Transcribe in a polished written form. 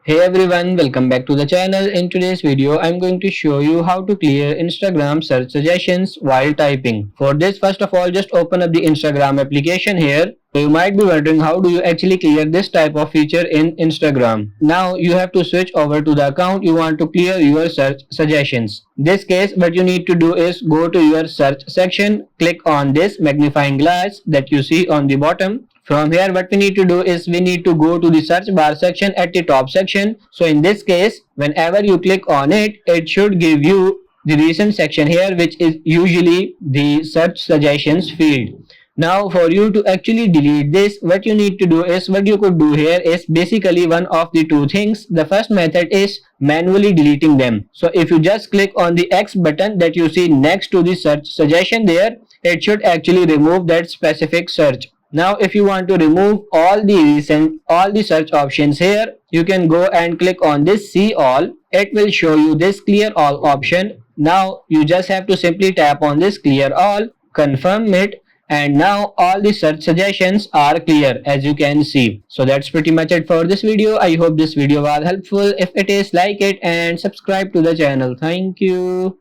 Hey everyone, welcome back to the channel. In today's video, I'm going to show you how to clear Instagram search suggestions while typing. For this, first of all, just open up the Instagram application here. So you might be wondering how do you actually clear this type of feature in Instagram. Now you have to switch over to the account you want to clear your search suggestions. In this case, what you need to do is go to your search section, click on this magnifying glass that you see on the bottom. From here, what we need to do is we need to go to the search bar section at the top section. So in this case, whenever you click on it, it should give you the recent section here, which is usually the search suggestions field. Now for you to actually delete this, what you need to do is, what you could do here is basically one of the two things. The first method is manually deleting them. So if you just click on the X button that you see next to the search suggestion there, it should actually remove that specific search. Now if you want to remove all the search options here, you can go and click on this see all. It will show you this clear all option. Now you just have to simply tap on this clear all, confirm it, and now all the search suggestions are clear, as you can see. So that's pretty much it for this video. I hope this video was helpful. If it is, like it and subscribe to the channel. Thank you.